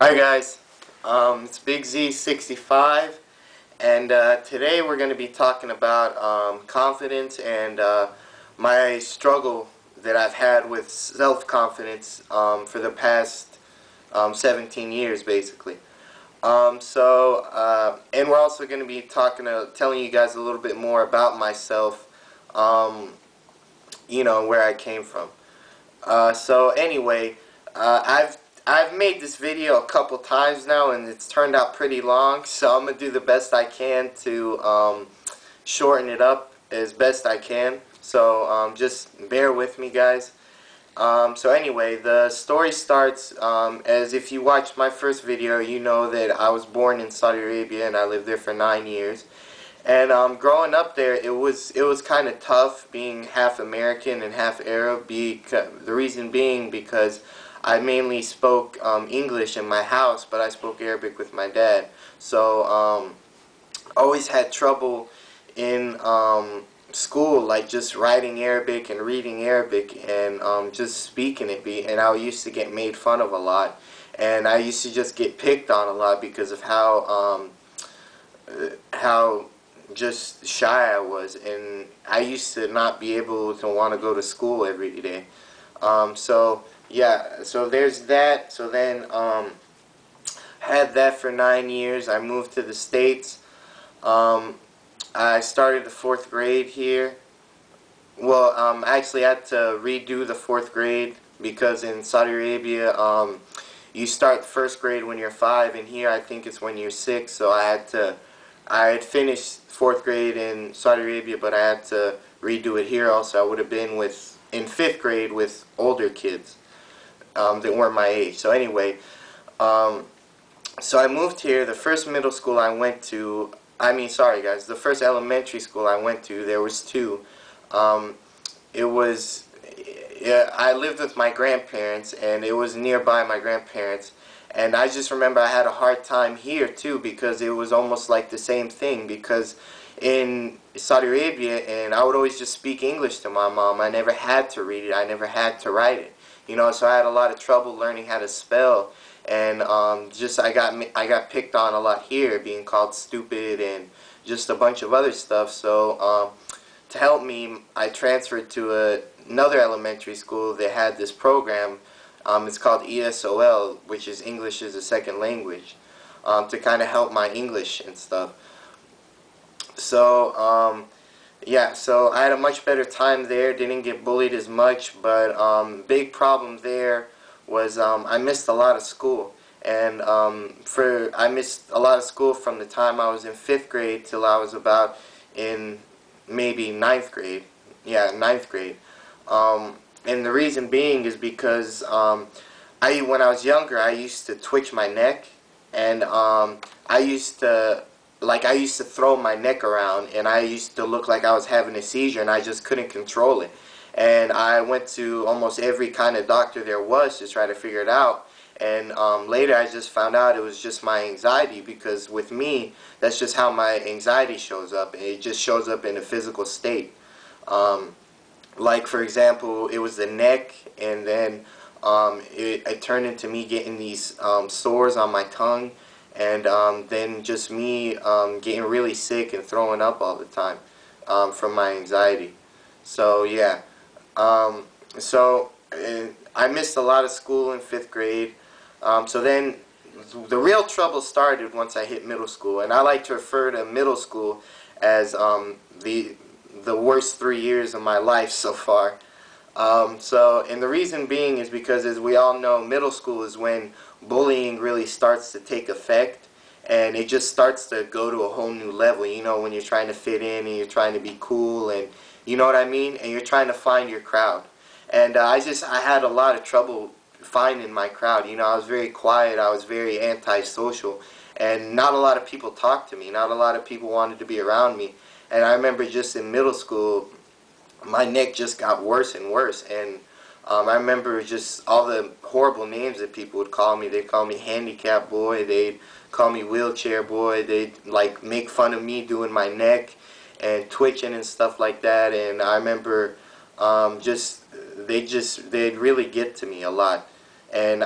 Hi guys, it's Big Z65, and today we're going to be talking about confidence and my struggle that I've had with self-confidence for the past 17 years basically. And we're also going to be telling you guys a little bit more about myself, um, where I came from. So anyway, I've made this video a couple times now, and it's turned out pretty long. So I'm gonna do the best I can to shorten it up as best I can. So just bear with me, guys. So anyway, the story starts as if you watched my first video, you know that I was born in Saudi Arabia and I lived there for 9 years. And growing up there, it was kind of tough being half American and half Arab. The reason being because I mainly spoke English in my house, but I spoke Arabic with my dad. So always had trouble in school, like just writing Arabic and reading Arabic and just speaking it. And I used to get made fun of a lot, and I used to just get picked on a lot because of how just shy I was, and I used to not be able to want to go to school every day. So yeah, so there's that. So then had that for 9 years. I moved to the States. Um, I started the fourth grade here. Well, actually, I had to redo the fourth grade because in Saudi Arabia, you start first grade when you're 5, and here I think it's when you're 6. So I had finished fourth grade in Saudi Arabia, but I had to redo it here. Also, I would have been in fifth grade with older kids that weren't my age. So anyway, um, so I moved here. The first middle school I went to, sorry guys, the first elementary school I went to, there was two. Um, it was, yeah, I lived with my grandparents, and it was nearby my grandparents. And I just remember I had a hard time here too, because it was almost like the same thing, because in Saudi Arabia, and I would always just speak English to my mom. I never had to read it. I never had to write it. So I had a lot of trouble learning how to spell, and I got picked on a lot here, being called stupid and just a bunch of other stuff. So to help me, I transferred to another elementary school that had this program. It's called ESOL, which is English as a Second Language, to kind of help my English and stuff. So, yeah, so I had a much better time there, didn't get bullied as much, but big problem there was I missed a lot of school. And I missed a lot of school from the time I was in 5th grade till I was about in maybe ninth grade. Yeah, ninth grade. And the reason being is because when I was younger, I used to twitch my neck, and I used to throw my neck around, and I used to look like I was having a seizure, and I just couldn't control it. And I went to almost every kind of doctor there was to try to figure it out. And later I just found out it was just my anxiety, because with me, that's just how my anxiety shows up. It just shows up in a physical state. Like, for example, it was the neck, and then it turned into me getting these sores on my tongue, and then just me getting really sick and throwing up all the time from my anxiety. So yeah, I missed a lot of school in 5th grade. So then the real trouble started once I hit middle school, and I like to refer to middle school as the worst 3 years of my life so far. And the reason being is because, as we all know, middle school is when bullying really starts to take effect, and it just starts to go to a whole new level. When you're trying to fit in and you're trying to be cool, and you know what I mean, and you're trying to find your crowd. And I had a lot of trouble finding my crowd. I was very quiet. I was very antisocial, and not a lot of people talked to me. Not a lot of people wanted to be around me. And I remember just in middle school, my neck just got worse and worse. And I remember just all the horrible names that people would call me. They'd call me handicap boy. They'd call me wheelchair boy. They'd like make fun of me doing my neck and twitching and stuff like that. And I remember they'd really get to me a lot. And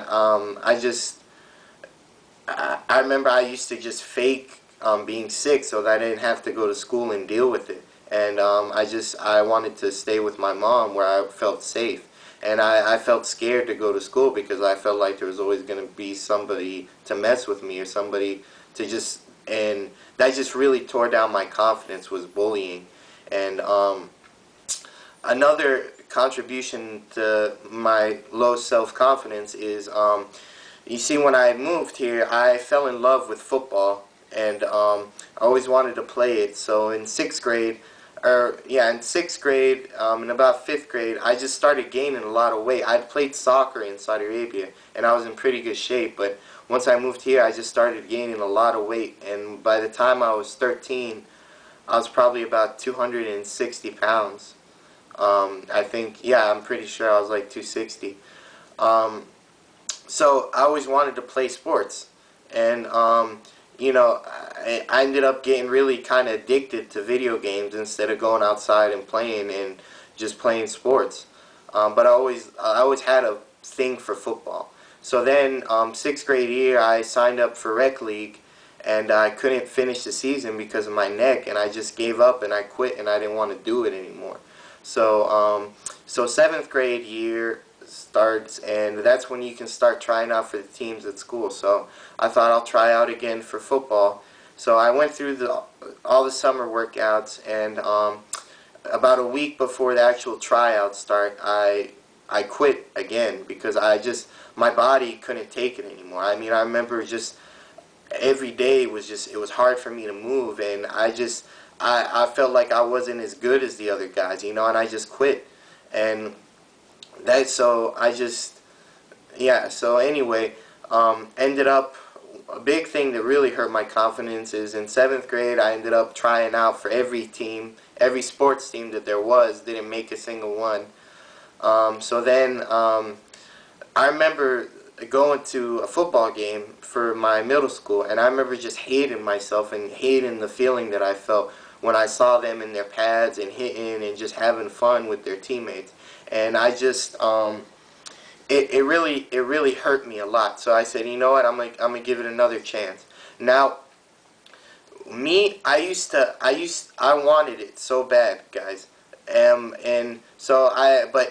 I remember I used to just fake being sick so that I didn't have to go to school and deal with it. And I wanted to stay with my mom where I felt safe. And I felt scared to go to school because I felt like there was always going to be somebody to mess with me or somebody to just, and that just really tore down my confidence, was bullying. And another contribution to my low self-confidence is, you see, when I moved here, I fell in love with football, and I always wanted to play it. So in sixth grade, in about fifth grade, I just started gaining a lot of weight. I'd played soccer in Saudi Arabia, and I was in pretty good shape. But once I moved here, I just started gaining a lot of weight. And by the time I was 13, I was probably about 260 pounds. I think, yeah, I'm pretty sure I was like 260. So I always wanted to play sports, and I ended up getting really kind of addicted to video games instead of going outside and playing and just playing sports. But I always had a thing for football. So then, sixth grade year, I signed up for rec league, and I couldn't finish the season because of my neck, and I just gave up and I quit, and I didn't want to do it anymore. So seventh grade year starts, and that's when you can start trying out for the teams at school. So I thought I'll try out again for football. So I went through all the summer workouts, and about a week before the actual tryouts start, I quit again because my body couldn't take it anymore. I mean, I remember just every day it was hard for me to move, and I felt like I wasn't as good as the other guys, and I just quit. And so anyway, ended up, a big thing that really hurt my confidence is in seventh grade, I ended up trying out for every team, every sports team that there was, didn't make a single one. So then, I remember going to a football game for my middle school, and I remember just hating myself and hating the feeling that I felt when I saw them in their pads and hitting and just having fun with their teammates. And I just, it really hurt me a lot. So I said, you know what, I'm gonna give it another chance. Now, I wanted it so bad, guys. But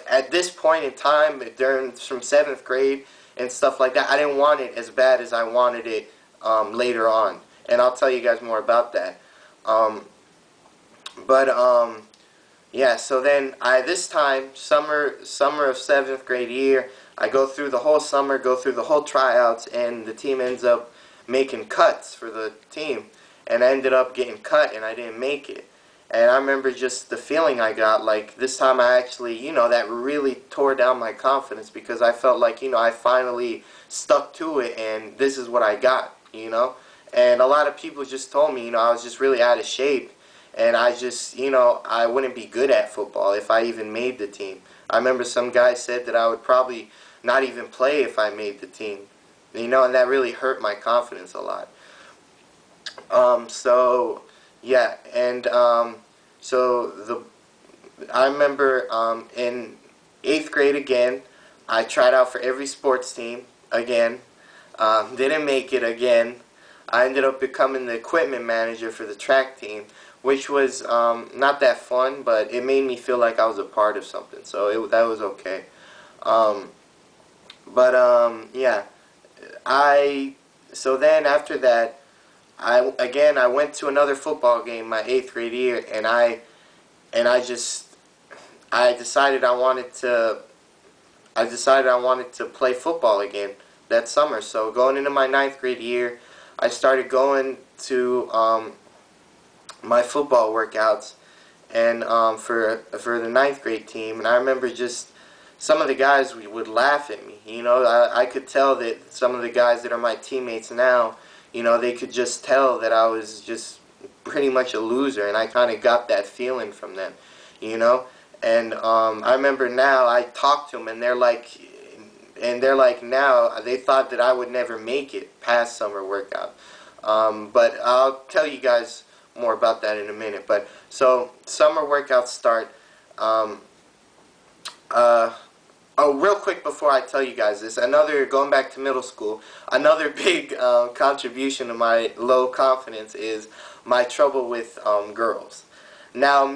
at this point in time, from seventh grade and stuff like that, I didn't want it as bad as I wanted it later on, and I'll tell you guys more about that. Yeah. So then this time, summer of seventh grade year, I go through the whole summer, go through the whole tryouts, and the team ends up making cuts for the team, and I ended up getting cut, and I didn't make it. And I remember just the feeling I got, like, this time I actually, that really tore down my confidence because I felt like, I finally stuck to it and this is what I got. And a lot of people just told me, I was just really out of shape, and I just, I wouldn't be good at football if I even made the team. I remember some guy said that I would probably not even play if I made the team, and that really hurt my confidence a lot. Yeah, and I remember in eighth grade again, I tried out for every sports team again, didn't make it again. I ended up becoming the equipment manager for the track team, which was not that fun, but it made me feel like I was a part of something, so that was okay. Yeah, so then after that, I went to another football game my eighth grade year, and I decided I wanted to play football again that summer. So going into my ninth grade year, I started going to my football workouts, and for the ninth grade team. And I remember just some of the guys would laugh at me. I could tell that some of the guys that are my teammates now, they could just tell that I was just pretty much a loser, and I kind of got that feeling from them, And I remember now I talk to them, and they're like now they thought that I would never make it past summer workout. But I'll tell you guys more about that in a minute. But so summer workouts start. Oh, real quick before I tell you guys this, going back to middle school, another big contribution to my low confidence is my trouble with girls. Now,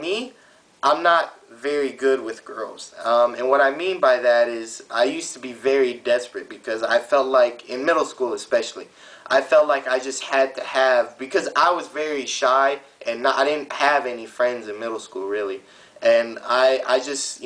I'm not very good with girls. And what I mean by that is I used to be very desperate because I felt like, in middle school especially, I felt like I just had to have, because I was very shy and I didn't have any friends in middle school really. And I just,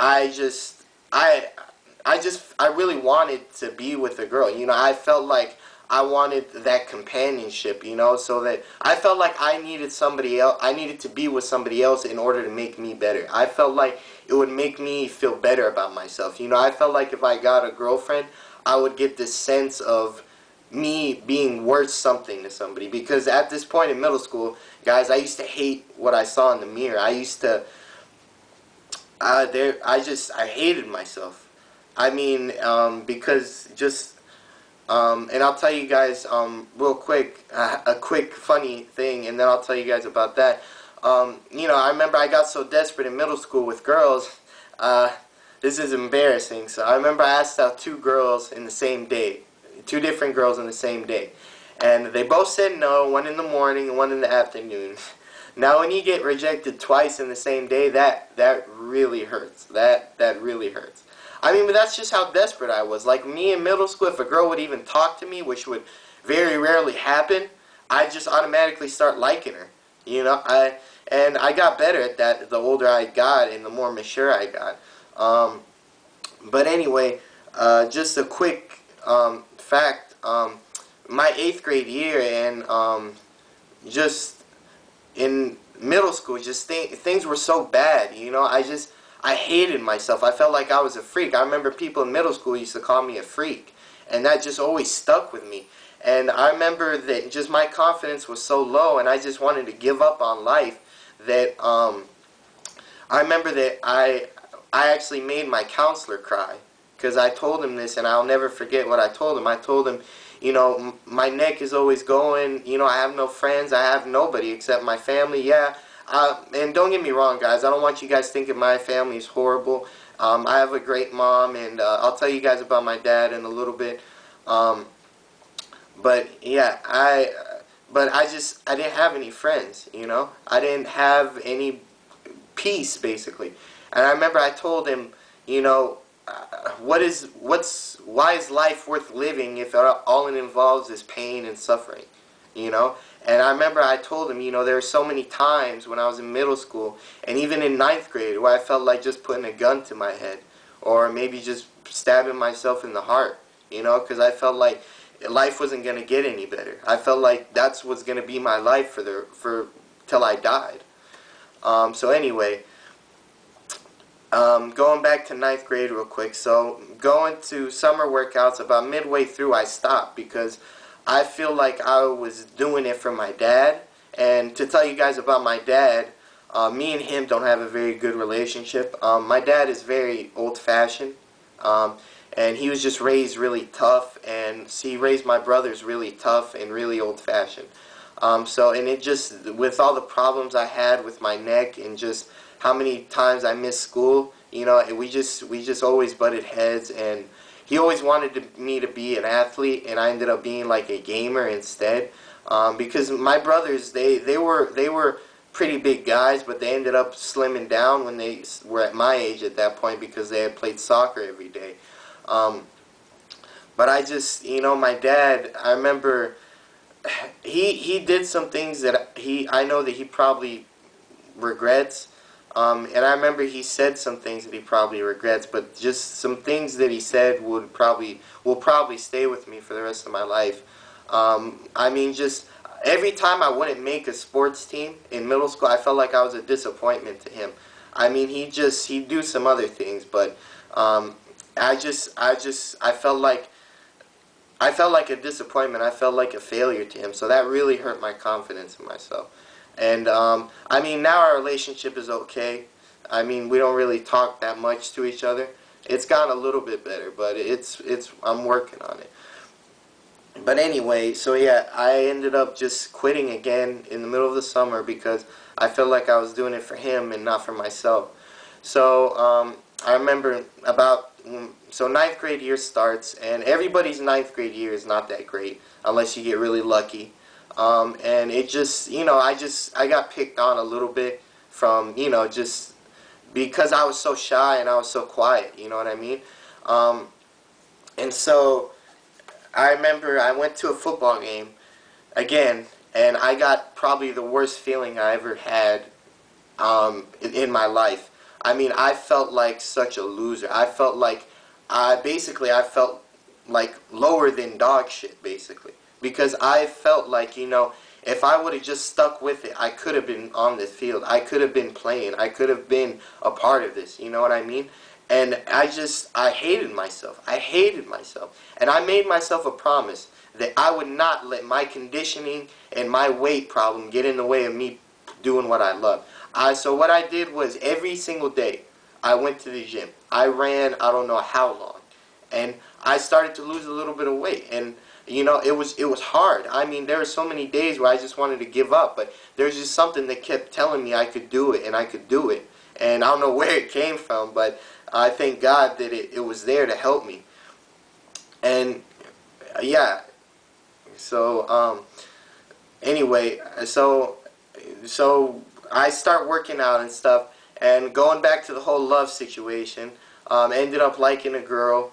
I just I really wanted to be with a girl. I felt like I wanted that companionship, so that I felt like I needed somebody else. I needed to be with somebody else in order to make me better. I felt like it would make me feel better about myself. I felt like if I got a girlfriend, I would get this sense of me being worth something to somebody, because at this point in middle school, guys, I used to hate what I saw in the mirror. I used to I hated myself. I mean, because just, and I'll tell you guys, real quick, a quick funny thing, and then I'll tell you guys about that. I remember I got so desperate in middle school with girls. This is embarrassing. So I remember I asked out two girls in the same day, two different girls in the same day, and they both said no. One in the morning and one in the afternoon. Now, when you get rejected twice in the same day, that really hurts. That really hurts. I mean, but that's just how desperate I was. Like, me in middle school, if a girl would even talk to me, which would very rarely happen, I'd just automatically start liking her. And I got better at that the older I got and the more mature I got. But anyway, just a quick fact. My 8th grade year, and just in middle school, just things were so bad. I hated myself. I felt like I was a freak. I remember people in middle school used to call me a freak, and that just always stuck with me. And I remember that just my confidence was so low, and I just wanted to give up on life, that I remember that I actually made my counselor cry, because I told him this, and I'll never forget what I told him. I told him, my neck is always going, I have no friends, I have nobody except my family. Yeah, and don't get me wrong, guys, I don't want you guys thinking my family is horrible. I have a great mom, and I'll tell you guys about my dad in a little bit. But yeah, I didn't have any friends, I didn't have any peace, basically. And I remember I told him, why is life worth living if all it involves is pain and suffering, And I remember I told him, there were so many times when I was in middle school, and even in 9th grade, where I felt like just putting a gun to my head, or maybe just stabbing myself in the heart, because I felt like life wasn't going to get any better. I felt like that's what's going to be my life till I died. So anyway, going back to 9th grade real quick. So going to summer workouts, about midway through I stopped, because I feel like I was doing it for my dad. And to tell you guys about my dad, me and him don't have a very good relationship. My dad is very old-fashioned, and he was just raised really tough, and he raised my brothers really tough and really old-fashioned. And it just, with all the problems I had with my neck and just how many times I missed school, we just always butted heads, and he always wanted me to be an athlete, and I ended up being like a gamer instead. Because my brothers, they were pretty big guys, but they ended up slimming down when they were at my age at that point, because they had played soccer every day. But I just, my dad, I remember he did some things that I know that he probably regrets. And I remember he said some things that he probably regrets, but just some things that he said will probably stay with me for the rest of my life. I mean, just every time I wouldn't make a sports team in middle school, I felt like I was a disappointment to him. I mean, he'd do some other things, but I felt like a disappointment. I felt like a failure to him. So that really hurt my confidence in myself. And I mean, now our relationship is okay. I mean, we don't really talk that much to each other. It's gotten a little bit better, but I'm working on it. But anyway, so yeah, I ended up just quitting again in the middle of the summer, because I felt like I was doing it for him and not for myself. So I remember so ninth grade year starts, and everybody's ninth grade year is not that great unless you get really lucky. And it just, I got picked on a little bit from, just because I was so shy and I was so quiet, you know what I mean? And so I remember I went to a football game again, and I got probably the worst feeling I ever had in my life. I mean, I felt like such a loser. I felt like, I felt like lower than dog shit, basically. Because I felt like, if I would have just stuck with it, I could have been on this field. I could have been playing. I could have been a part of this, you know what I mean? And I hated myself. I hated myself. And I made myself a promise that I would not let my conditioning and my weight problem get in the way of me doing what I love. So what I did was every single day I went to the gym. I ran I don't know how long. And I started to lose a little bit of weight. And it was hard. I mean, there were so many days where I just wanted to give up, but there's just something that kept telling me I could do it and I could do it. And I don't know where it came from, but I thank God that it was there to help me. And yeah, so anyway, so I start working out and stuff, and going back to the whole love situation, ended up liking a girl.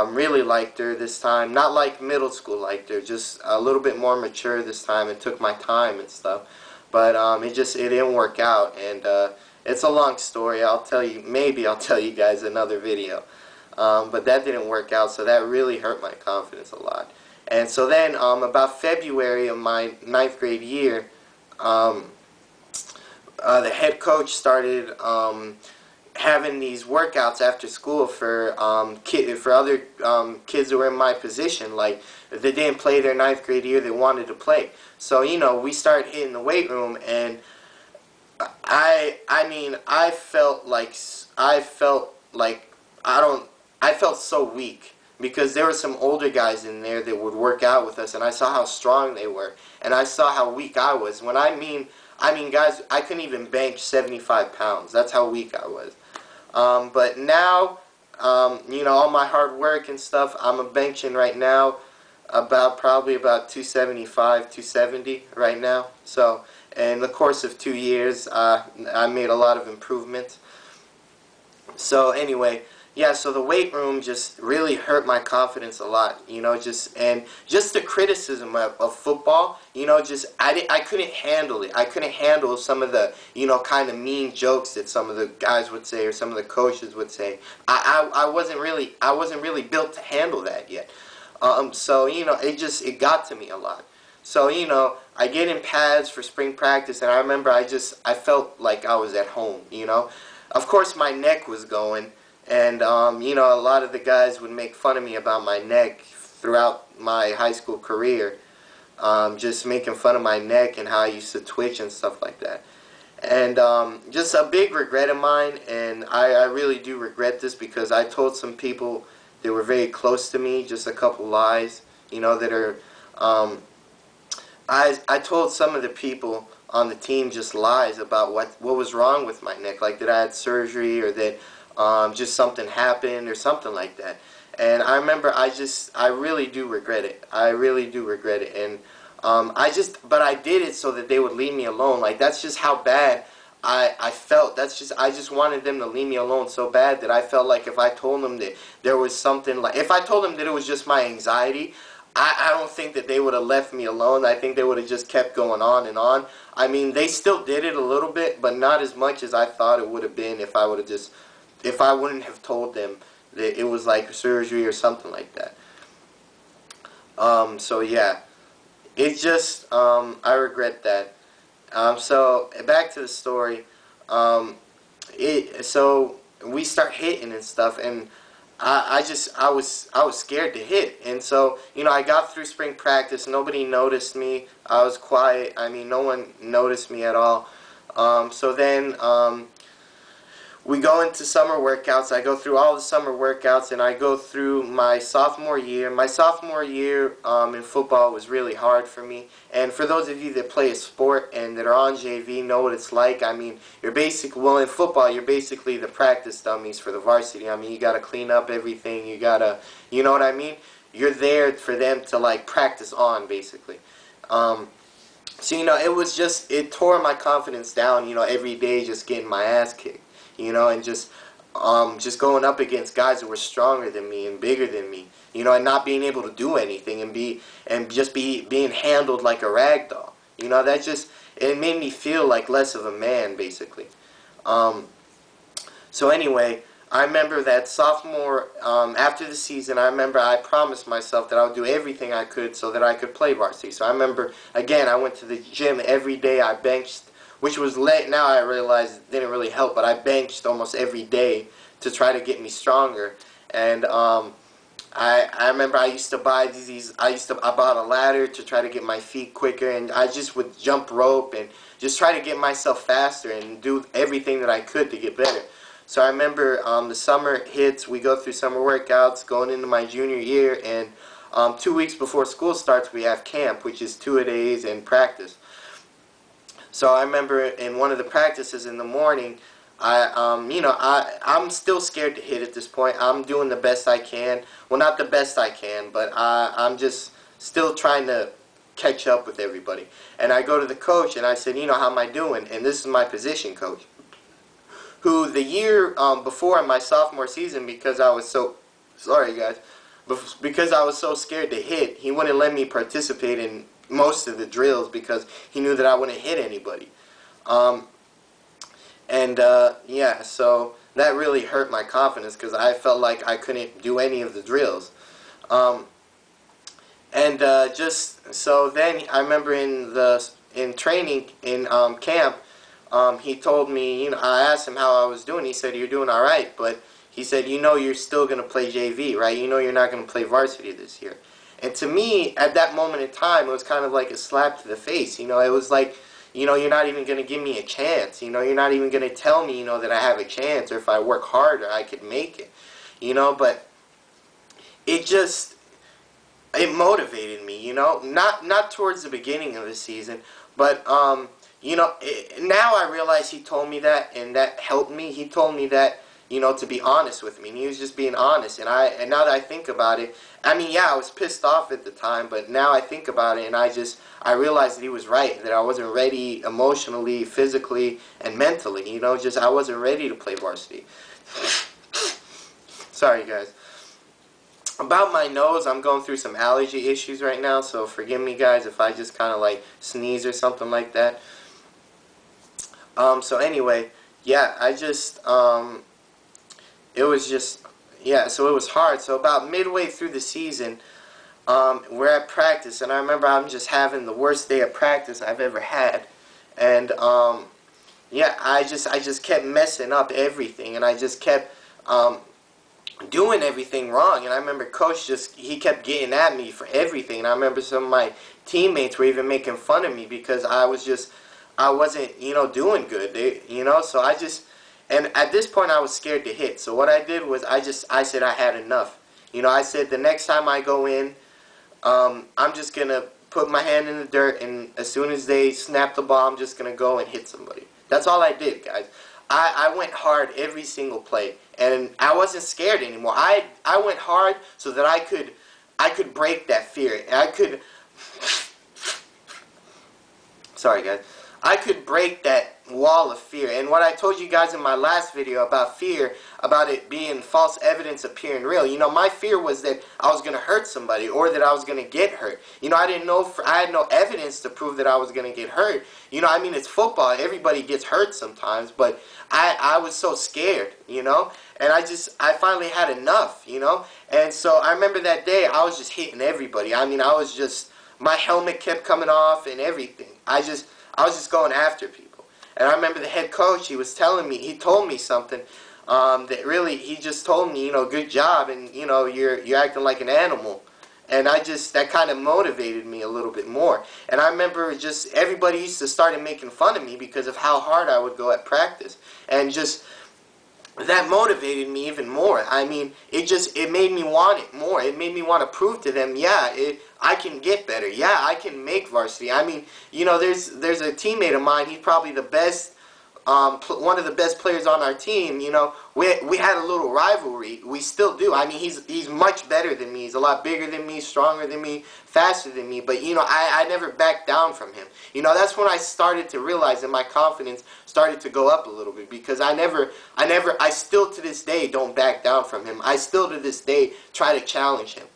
Really liked her this time. Not like middle school liked her, just a little bit more mature this time, and took my time and stuff. But it didn't work out, and it's a long story. Maybe I'll tell you guys another video. But that didn't work out, so that really hurt my confidence a lot. And so then, about February of my ninth grade year, the head coach started having these workouts after school for other kids who were in my position. Like, they didn't play their ninth grade year, they wanted to play. So we started hitting the weight room, and I felt so weak, because there were some older guys in there that would work out with us, and I saw how strong they were, and I saw how weak I was. When I mean guys, I couldn't even bench 75 pounds. That's how weak I was. But now, all my hard work and stuff, I'm benching right now probably about 275, 270 right now. So in the course of 2 years, I made a lot of improvement. So anyway, yeah, so the weight room just really hurt my confidence a lot, just the criticism of football, I couldn't handle it. I couldn't handle some of the, kind of mean jokes that some of the guys would say, or some of the coaches would say. I wasn't really built to handle that yet. So, it got to me a lot. So, I get in pads for spring practice, and I remember I felt like I was at home, Of course, my neck was going. And, a lot of the guys would make fun of me about my neck throughout my high school career. Just making fun of my neck and how I used to twitch and stuff like that. And just a big regret of mine, and I really do regret this, because I told some people that were very close to me just a couple lies, that are... I told some of the people on the team just lies about what was wrong with my neck, like that I had surgery, or that... just something happened or something like that. And I remember I really do regret it. I really do regret it. And but I did it so that they would leave me alone. Like, that's just how bad I felt. I just wanted them to leave me alone so bad that I felt like if I told them that there was something, like, if I told them that it was just my anxiety, I don't think that they would have left me alone. I think they would have just kept going on and on. I mean, they still did it a little bit, but not as much as I thought it would have been if I wouldn't have told them that it was like surgery or something like that. So yeah, it's just, I regret that. So back to the story. So we start hitting and stuff, and I was scared to hit. And so, I got through spring practice. Nobody noticed me. I was quiet. I mean, no one noticed me at all. So then, we go into summer workouts. I go through all the summer workouts, and I go through my sophomore year. My sophomore year in football was really hard for me. And for those of you that play a sport and that are on JV, know what it's like. I mean, well, in football, you're basically the practice dummies for the varsity. I mean, you got to clean up everything. You got to, you know what I mean? You're there for them to, like, practice on, basically. So, you know, it tore my confidence down, you know, every day just getting my ass kicked. You know, and just going up against guys that were stronger than me and bigger than me, you know, and not being able to do anything and being handled like a rag doll. You know, it made me feel like less of a man, basically. So anyway, I remember that sophomore, after the season, I remember I promised myself that I would do everything I could so that I could play varsity. So I remember, again, I went to the gym every day. I benched, which was late. Now I realize it didn't really help, but I benched almost every day to try to get me stronger. And I remember I used to buy I bought a ladder to try to get my feet quicker, and I just would jump rope and just try to get myself faster and do everything that I could to get better. So I remember the summer hits, we go through summer workouts going into my junior year, and 2 weeks before school starts we have camp, which is 2-a-days and practice. So I remember in one of the practices in the morning, I'm still scared to hit at this point. I'm doing the best I can. Well, not the best I can, but I'm just still trying to catch up with everybody. And I go to the coach and I said, you know, how am I doing? And this is my position coach, who the year before in my sophomore season, because I was so, sorry guys, because I was so scared to hit, he wouldn't let me participate in most of the drills because he knew that I wouldn't hit anybody. Yeah, so that really hurt my confidence because I felt like I couldn't do any of the drills. Just so then I remember in training in camp, he told me, you know, I asked him how I was doing. He said, "You're doing all right," but he said, "You know, you're still going to play JV, right? You know, you're not going to play varsity this year." And to me, at that moment in time, it was kind of like a slap to the face. You know, it was like, you know, you're not even going to give me a chance. You know, you're not even going to tell me, you know, that I have a chance, or if I work harder, I could make it. You know, but it motivated me, you know, not towards the beginning of the season, but, you know, now I realize he told me that, and that helped me. He told me that, you know, to be honest with me, and he was just being honest. And now that I think about it, I mean, yeah, I was pissed off at the time, but now I think about it, and I realized that he was right, that I wasn't ready emotionally, physically, and mentally. You know, I wasn't ready to play varsity. Sorry, guys. About my nose, I'm going through some allergy issues right now, so forgive me, guys, if I just kind of like sneeze or something like that. So anyway, yeah, it was just, yeah, so it was hard. So about midway through the season, we're at practice, and I remember I'm just having the worst day of practice I've ever had. And, yeah, I just kept messing up everything, and I just kept doing everything wrong. And I remember Coach he kept getting at me for everything. And I remember some of my teammates were even making fun of me because I wasn't, you know, doing good. You know, so and at this point I was scared to hit. So what I did was I said I had enough. You know, I said the next time I go in, I'm just going to put my hand in the dirt, and as soon as they snap the ball, I'm just going to go and hit somebody. That's all I did, guys. I went hard every single play, and I wasn't scared anymore. I went hard so that I could break that fear. I could, sorry guys, I could break that wall of fear. And what I told you guys in my last video about fear, about it being false evidence appearing real, you know, my fear was that I was going to hurt somebody or that I was going to get hurt. You know, I had no evidence to prove that I was going to get hurt. You know, I mean, it's football. Everybody gets hurt sometimes, but I was so scared, you know, and I finally had enough, you know. And so I remember that day I was just hitting everybody. I mean, my helmet kept coming off and everything. I was just going after people. And I remember the head coach, he told me something that really, he just told me, you know, good job, and, you know, you're acting like an animal. And that kind of motivated me a little bit more. And I remember everybody used to start making fun of me because of how hard I would go at practice. And that motivated me even more. I mean, it made me want it more. It made me want to prove to them, yeah, I can get better. Yeah, I can make varsity. I mean, there's a teammate of mine. He's probably the best, one of the best players on our team. We had a little rivalry. We still do. I mean, he's much better than me. He's a lot bigger than me, stronger than me, faster than me. But I never backed down from him. That's when I started to realize that my confidence started to go up a little bit, because I still to this day don't back down from him. I still to this day try to challenge him.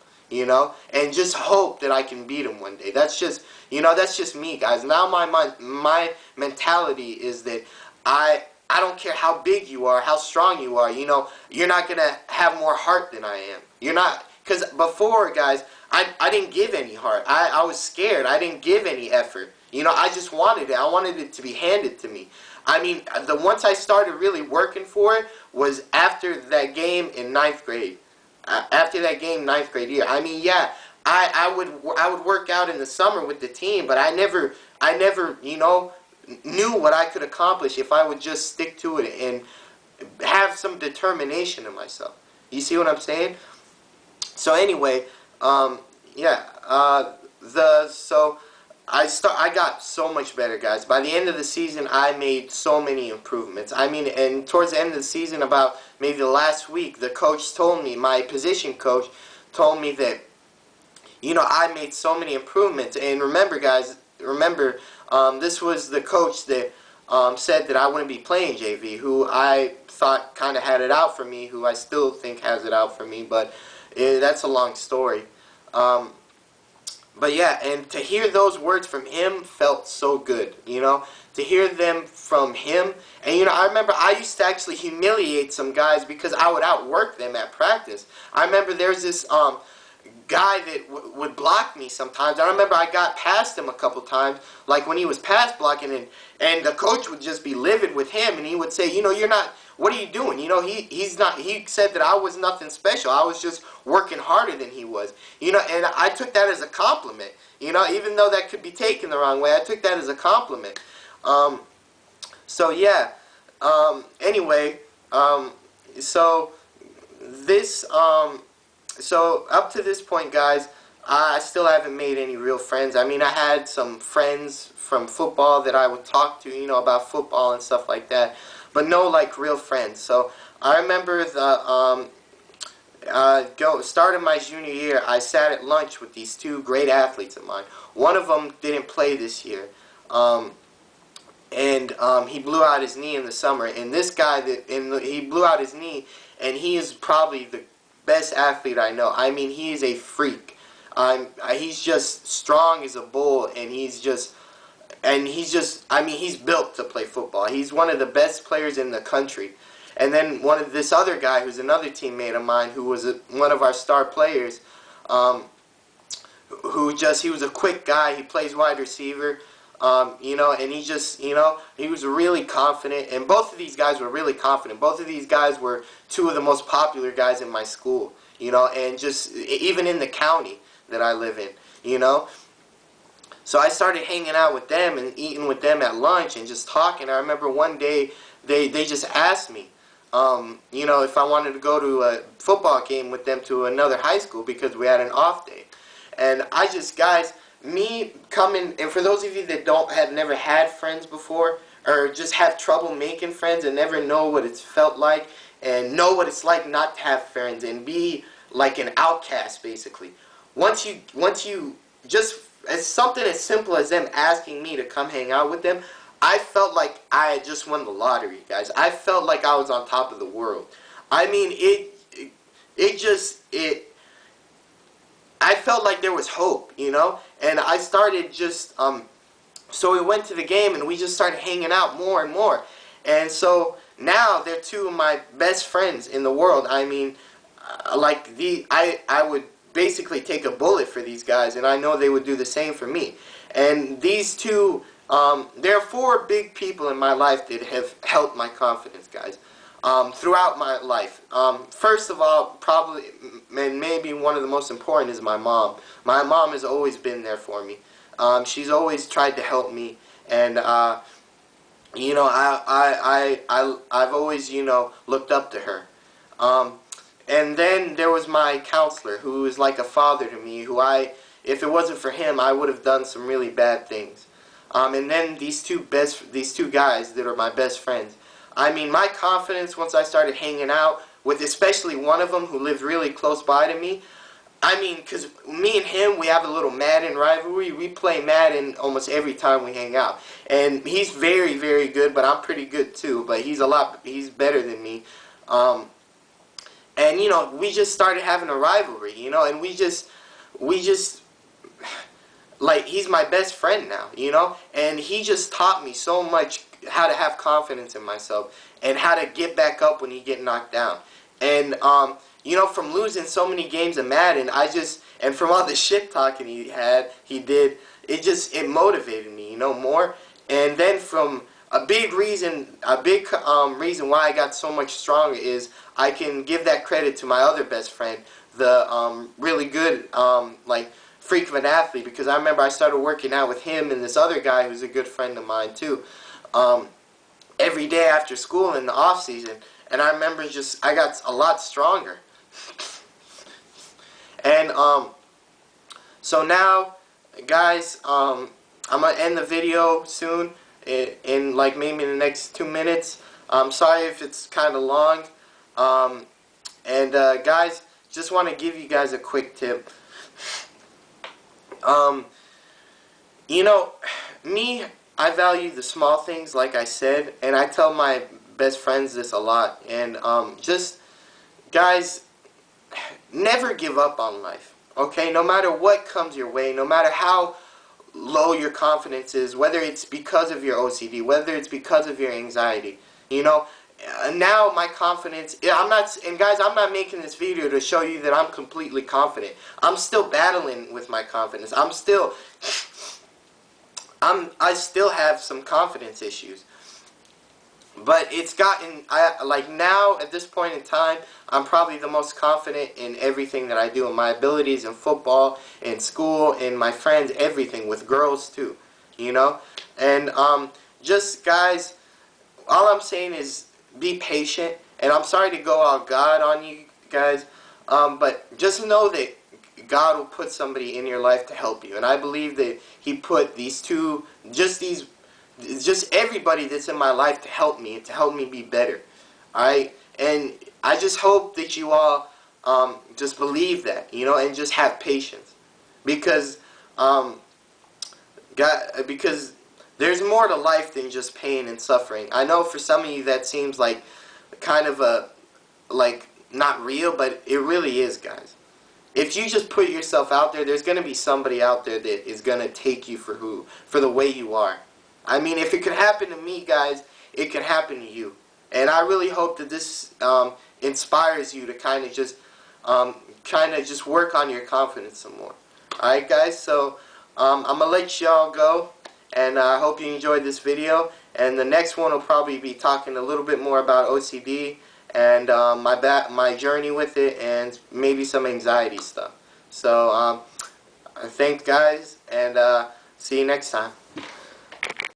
And just hope that I can beat him one day. That's just me, guys. Now my mentality is that I don't care how big you are, how strong you are. You're not gonna have more heart than I am. You're not, because before, guys, I didn't give any heart. I was scared. I didn't give any effort. I just wanted it. I wanted it to be handed to me. I mean, once I started really working for it was after that game in ninth grade. After that game, ninth grade year. I mean, yeah, I would work out in the summer with the team, but I never knew what I could accomplish if I would just stick to it and have some determination in myself. You see what I'm saying? So anyway, yeah, I got so much better, guys. By the end of the season, I made so many improvements. I mean, and towards the end of the season, about maybe the last week, the coach told me, my position coach told me that, I made so many improvements. And remember, guys, this was the coach that said that I wouldn't be playing JV, who I thought kind of had it out for me, who I still think has it out for me, but that's a long story. But yeah, and to hear those words from him felt so good, to hear them from him. And I remember I used to actually humiliate some guys because I would outwork them at practice. I remember there's this guy that would block me sometimes. I remember I got past him a couple times, like when he was pass blocking, and the coach would just be livid with him, and he would say, you're not, what are you doing? He said that I was nothing special. I was just working harder than he was. And I took that as a compliment. Even though that could be taken the wrong way, I took that as a compliment. So yeah. Anyway, so this, so up to this point, guys, I still haven't made any real friends. I mean, I had some friends from football that I would talk to, about football and stuff like that, but no, like, real friends. So I remember starting my junior year, I sat at lunch with these two great athletes of mine. One of them didn't play this year, and he blew out his knee in the summer. And this guy, he blew out his knee, and he is probably the best athlete I know. I mean, he is a freak. He's just strong as a bull, and he's built to play football. He's one of the best players in the country. And then this other guy, who's another teammate of mine, who was one of our star players, he was a quick guy. He plays wide receiver, and he was really confident. And both of these guys were really confident. Both of these guys were two of the most popular guys in my school, and just even in the county that I live in, So I started hanging out with them and eating with them at lunch and just talking. I remember one day they just asked me, if I wanted to go to a football game with them to another high school because we had an off day. And guys, me coming, and for those of you that have never had friends before, or just have trouble making friends and never know what it's felt like, and know what it's like not to have friends and be like an outcast, basically. Once you just, as something as simple as them asking me to come hang out with them, I felt like I had just won the lottery, guys. I felt like I was on top of the world. I mean, I felt like there was hope, and I started just, so we went to the game and we just started hanging out more and more. And so now they're two of my best friends in the world. I mean, I would basically take a bullet for these guys, and I know they would do the same for me. And these two, there are four big people in my life that have helped my confidence, guys, throughout my life. First of all, probably, and maybe one of the most important, is my mom. My mom has always been there for me. She's always tried to help me, and you know, I've always, you know, looked up to her. And then there was my counselor, who is like a father to me, who if it wasn't for him, I would have done some really bad things. And then these two guys that are my best friends. I mean, my confidence once I started hanging out with, especially one of them who lived really close by to me. I mean, because me and him, we have a little Madden rivalry. We play Madden almost every time we hang out. And he's very, very good, but I'm pretty good too. But he's better than me. And, you know, we just started having a rivalry, you know, and we just, like, he's my best friend now, you know, and he just taught me so much how to have confidence in myself and how to get back up when you get knocked down. And, you know, from losing so many games of Madden, and from all the shit talking he did, it motivated me, you know, more. And then from a big reason why I got so much stronger is I can give that credit to my other best friend, the really good, like, freak of an athlete, because I remember I started working out with him and this other guy who's a good friend of mine too, every day after school in the off season, and I remember I got a lot stronger. And so now, guys, I'm gonna end the video soon, in like maybe in the next 2 minutes. I'm sorry if it's kind of long, and guys, just want to give you guys a quick tip. You know, me, I value the small things, like I said, and I tell my best friends this a lot. And just, guys, never give up on life, okay? No matter what comes your way, no matter how low your confidence is, whether it's because of your OCD, whether it's because of your anxiety, you know, now my confidence, and guys, I'm not making this video to show you that I'm completely confident. I'm still battling with my confidence. I still have some confidence issues. But it's gotten, like now, at this point in time, I'm probably the most confident in everything that I do, in my abilities in football, in school, in my friends, everything, with girls too, you know? And just, guys, all I'm saying is be patient, and I'm sorry to go all God on you guys, but just know that God will put somebody in your life to help you, and I believe that He put just everybody that's in my life to help me be better. Alright? And I just hope that you all just believe that, you know, and just have patience. Because because there's more to life than just pain and suffering. I know for some of you that seems like kind of not real, but it really is, guys. If you just put yourself out there, there's going to be somebody out there that is going to take you for the way you are. I mean, if it could happen to me, guys, it could happen to you. And I really hope that this inspires you to kind of just work on your confidence some more. Alright, guys, so I'm going to let y'all go, and I hope you enjoyed this video. And the next one will probably be talking a little bit more about OCD and my journey with it, and maybe some anxiety stuff. So, thanks, guys, and see you next time.